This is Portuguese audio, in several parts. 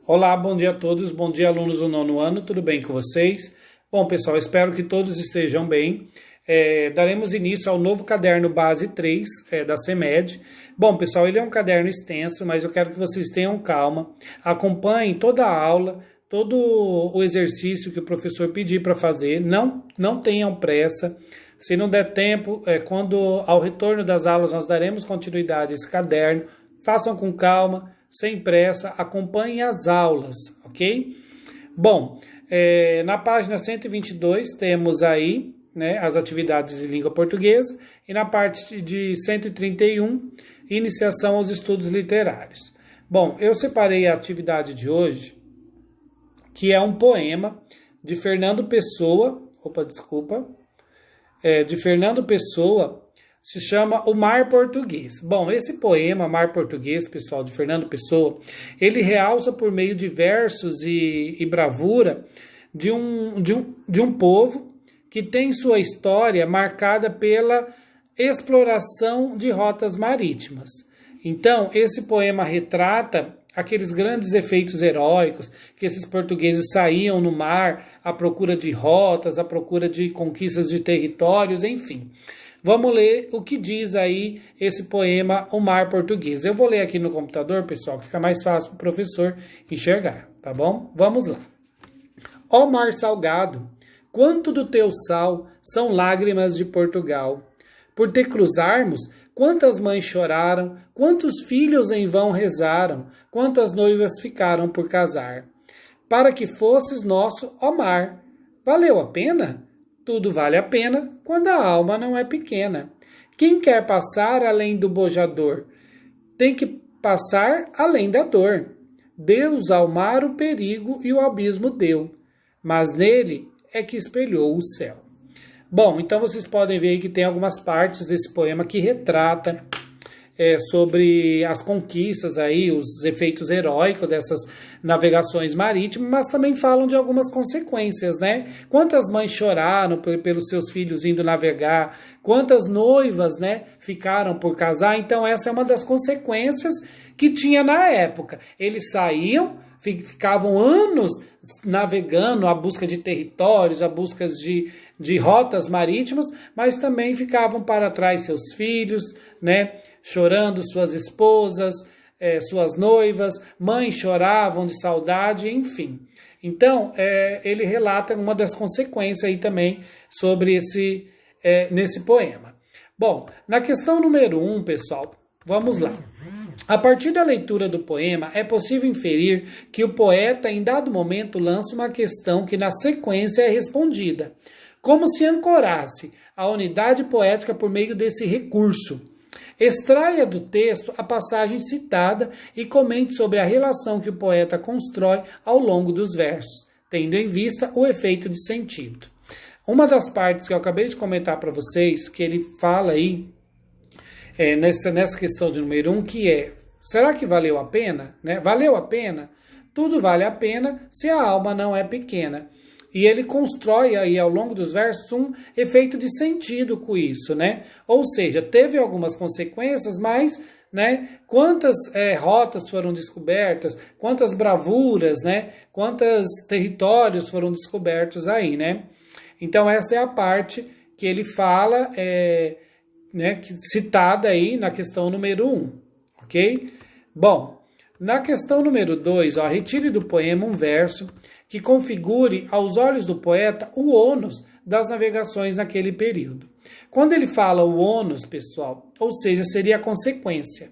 Olá, bom dia a todos, bom dia alunos do nono ano, tudo bem com vocês? Bom pessoal, espero que todos estejam bem. Daremos início ao novo caderno base 3 da CEMED. Bom pessoal, ele é um caderno extenso, mas eu quero que vocês tenham calma, acompanhem toda a aula, todo o exercício que o professor pedir para fazer, não tenham pressa. Se não der tempo, quando ao retorno das aulas nós daremos continuidade a esse caderno, façam com calma, sem pressa, acompanhem as aulas, ok? Bom, na página 122 temos aí, né, as atividades de língua portuguesa e na parte de 131, iniciação aos estudos literários. Bom, eu separei a atividade de hoje, que é um poema de Fernando Pessoa, de Fernando Pessoa, se chama O Mar Português. Bom, esse poema, Mar Português, pessoal, de Fernando Pessoa, ele realça por meio de versos e bravura de um povo que tem sua história marcada pela exploração de rotas marítimas. Então, esse poema retrata aqueles grandes efeitos heróicos que esses portugueses saíam no mar à procura de rotas, à procura de conquistas de territórios, enfim. Vamos ler o que diz aí esse poema, O Mar Português. Eu vou ler aqui no computador, pessoal, que fica mais fácil para o professor enxergar, tá bom? Vamos lá. Ó mar salgado, quanto do teu sal são lágrimas de Portugal. Por te cruzarmos, quantas mães choraram, quantos filhos em vão rezaram, quantas noivas ficaram por casar. Para que fosses nosso, ó mar, valeu a pena? Tudo vale a pena quando a alma não é pequena. Quem quer passar além do bojador, tem que passar além da dor. Deus ao mar o perigo e o abismo deu, mas nele é que espelhou o céu. Bom, então vocês podem ver aí que tem algumas partes desse poema que retrata sobre as conquistas aí, os efeitos heróicos dessas navegações marítimas, mas também falam de algumas consequências, né? Quantas mães choraram pelos seus filhos indo navegar, quantas noivas, né, ficaram por casar. Então essa é uma das consequências que tinha na época. Eles saíam, ficavam anos navegando à busca de territórios, à busca de rotas marítimas, mas também ficavam para trás seus filhos, né, chorando suas esposas, suas noivas, mães choravam de saudade, enfim. Então, ele relata uma das consequências aí também sobre nesse poema. Bom, na questão número 1, pessoal, vamos lá. A partir da leitura do poema, é possível inferir que o poeta, em dado momento, lança uma questão que, na sequência, é respondida, como se ancorasse a unidade poética por meio desse recurso. Extraia do texto a passagem citada e comente sobre a relação que o poeta constrói ao longo dos versos, tendo em vista o efeito de sentido. Uma das partes que eu acabei de comentar para vocês, que ele fala aí, nessa questão de número 1, que será que valeu a pena? Né? Valeu a pena? Tudo vale a pena se a alma não é pequena. E ele constrói aí ao longo dos versos um efeito de sentido com isso, né? Ou seja, teve algumas consequências, mas, né, quantas rotas foram descobertas, quantas bravuras, né? Quantos territórios foram descobertos aí, né? Então essa é a parte que ele fala, né, citada aí na questão número 1, ok? Bom, na questão número 2, retire do poema um verso que configure aos olhos do poeta o ônus das navegações naquele período. Quando ele fala o ônus, pessoal, ou seja, seria a consequência.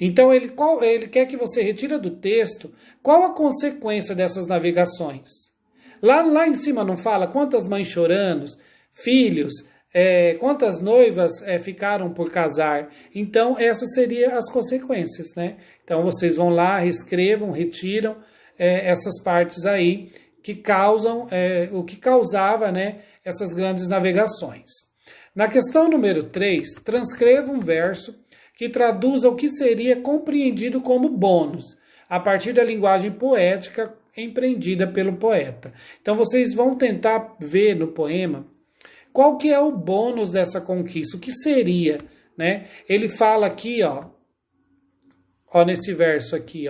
Então ele quer que você retire do texto qual a consequência dessas navegações. Lá em cima não fala quantas mães chorando, filhos, quantas noivas ficaram por casar. Então essas seriam as consequências, né? Então vocês vão lá, reescrevam, retiram essas partes aí que causam, o que causava, né, essas grandes navegações. Na questão número 3, transcreva um verso que traduza o que seria compreendido como bônus, a partir da linguagem poética empreendida pelo poeta. Então vocês vão tentar ver no poema qual que é o bônus dessa conquista, o que seria, né? Ele fala aqui, nesse verso aqui,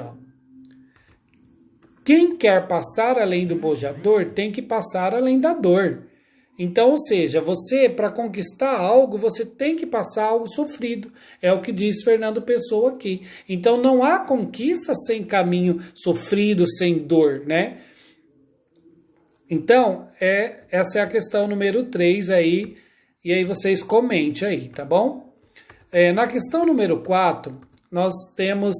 Quem quer passar além do bojador tem que passar além da dor. Então, ou seja, você, para conquistar algo, você tem que passar algo sofrido. É o que diz Fernando Pessoa aqui. Então, não há conquista sem caminho sofrido, sem dor, né? Então, essa é a questão número 3 aí. E aí vocês comentem aí, tá bom? Na questão número 4, nós temos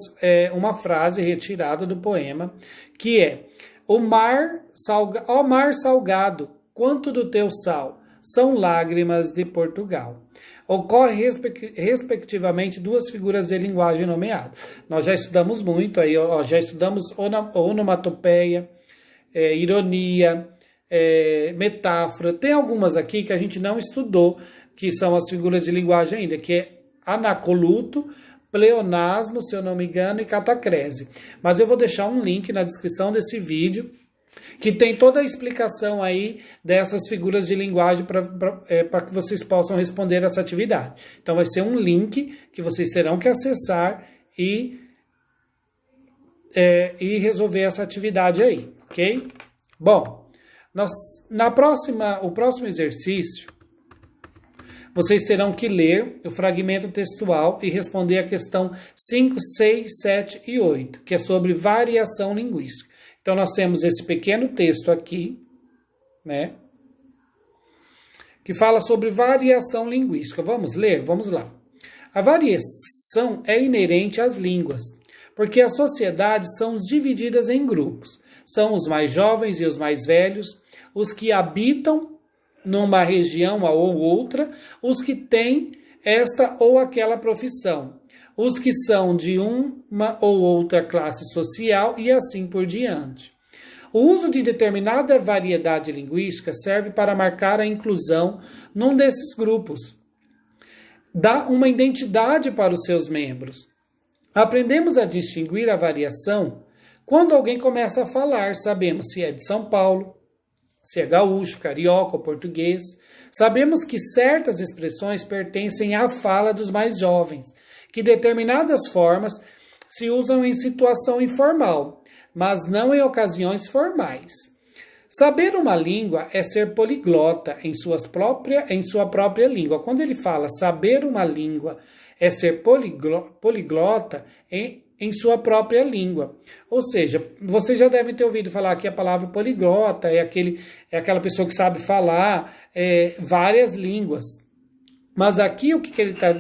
uma frase retirada do poema, que é: ó mar salgado, quanto do teu sal, são lágrimas de Portugal. Ocorre, respectivamente, duas figuras de linguagem nomeadas. Nós já estudamos muito aí, já estudamos onomatopeia, ironia, metáfora. Tem algumas aqui que a gente não estudou, que são as figuras de linguagem ainda, que é anacoluto, pleonasmo, se eu não me engano, e catacrese. Mas eu vou deixar um link na descrição desse vídeo, que tem toda a explicação aí dessas figuras de linguagem para que vocês possam responder essa atividade. Então vai ser um link que vocês terão que acessar e resolver essa atividade aí, ok? Bom, o próximo exercício, vocês terão que ler o fragmento textual e responder a questão 5, 6, 7 e 8, que é sobre variação linguística. Então, nós temos esse pequeno texto aqui, né? Que fala sobre variação linguística. Vamos ler? Vamos lá. A variação é inerente às línguas, porque as sociedades são divididas em grupos. São os mais jovens e os mais velhos, os que habitam numa região ou outra, os que têm esta ou aquela profissão, os que são de uma ou outra classe social e assim por diante. O uso de determinada variedade linguística serve para marcar a inclusão num desses grupos. Dá uma identidade para os seus membros. Aprendemos a distinguir a variação quando alguém começa a falar. Sabemos se é de São Paulo, se é gaúcho, carioca ou português. Sabemos que certas expressões pertencem à fala dos mais jovens, que determinadas formas se usam em situação informal, mas não em ocasiões formais. Saber uma língua é ser poliglota em sua própria língua. Quando ele fala saber uma língua é ser poliglota em sua própria língua. Ou seja, vocês já devem ter ouvido falar que a palavra poliglota é aquela pessoa que sabe falar várias línguas. Mas aqui o que ele está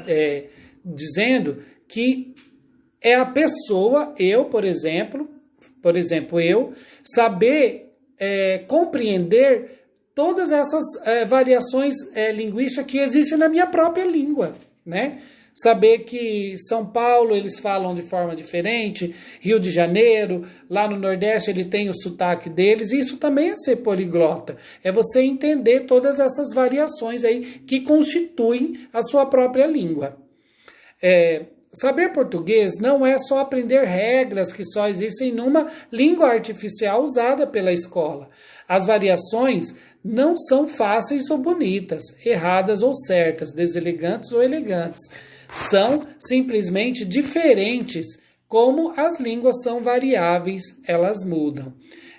dizendo que é a pessoa, eu, por exemplo, eu, saber compreender todas essas variações linguísticas que existem na minha própria língua, né? Saber que São Paulo eles falam de forma diferente, Rio de Janeiro, lá no Nordeste ele tem o sotaque deles, e isso também é ser poliglota, é você entender todas essas variações aí que constituem a sua própria língua. Saber português não é só aprender regras que só existem numa língua artificial usada pela escola. As variações não são fáceis ou bonitas, erradas ou certas, deselegantes ou elegantes. São simplesmente diferentes, como as línguas são variáveis, elas mudam.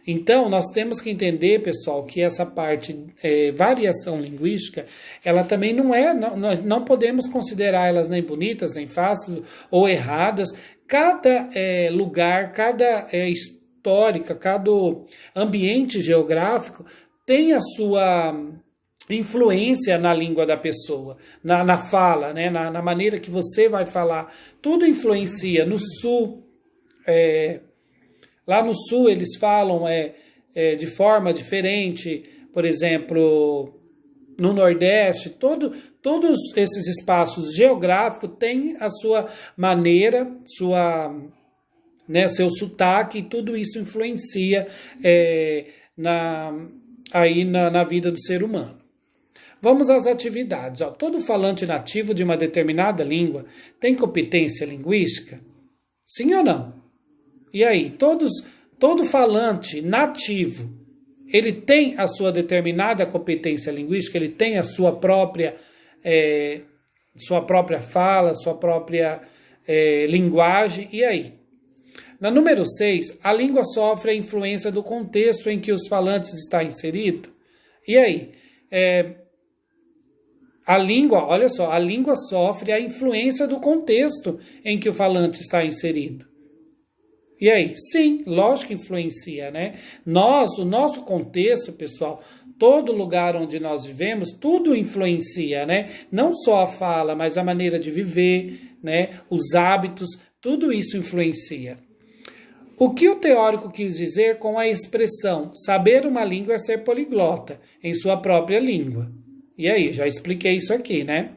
Então, nós temos que entender, pessoal, que essa parte variação linguística, ela também nós não podemos considerar elas nem bonitas, nem fáceis ou erradas. Cada lugar, cada histórica, cada ambiente geográfico tem a sua influência na língua da pessoa, na fala, né? na maneira que você vai falar. Tudo influencia. No Sul, lá no Sul eles falam de forma diferente. Por exemplo, no Nordeste, todos esses espaços geográficos têm a sua maneira, seu sotaque, e tudo isso influencia na vida do ser humano. Vamos às atividades. Todo falante nativo de uma determinada língua tem competência linguística? Sim ou não? E aí, todo falante nativo, ele tem a sua determinada competência linguística, ele tem a sua própria fala, sua própria linguagem, e aí? Na número 6, a língua sofre a influência do contexto em que os falantes estão inseridos. E aí? A língua, olha só, a língua sofre a influência do contexto em que o falante está inserido. E aí? Sim, lógico que influencia, né? O nosso contexto, pessoal, todo lugar onde nós vivemos, tudo influencia, né? Não só a fala, mas a maneira de viver, né? Os hábitos, tudo isso influencia. O que o teórico quis dizer com a expressão saber uma língua é ser poliglota em sua própria língua? E aí, já expliquei isso aqui, né?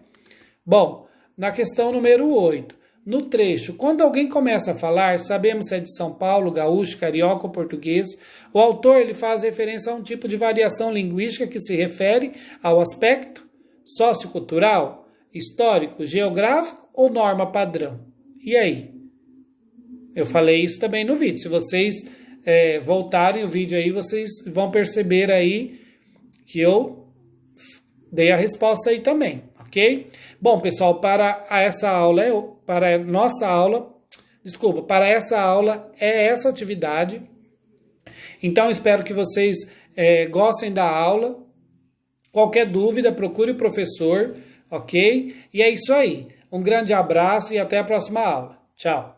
Bom, na questão número 8, no trecho, quando alguém começa a falar, sabemos se é de São Paulo, gaúcho, carioca ou português, o autor ele faz referência a um tipo de variação linguística que se refere ao aspecto sociocultural, histórico, geográfico ou norma padrão. E aí? Eu falei isso também no vídeo. Se vocês voltarem o vídeo aí, vocês vão perceber aí que eu dei a resposta aí também, ok? Bom, pessoal, para essa aula é essa atividade. Então, espero que vocês gostem da aula. Qualquer dúvida, procure o professor, ok? E é isso aí. Um grande abraço e até a próxima aula. Tchau!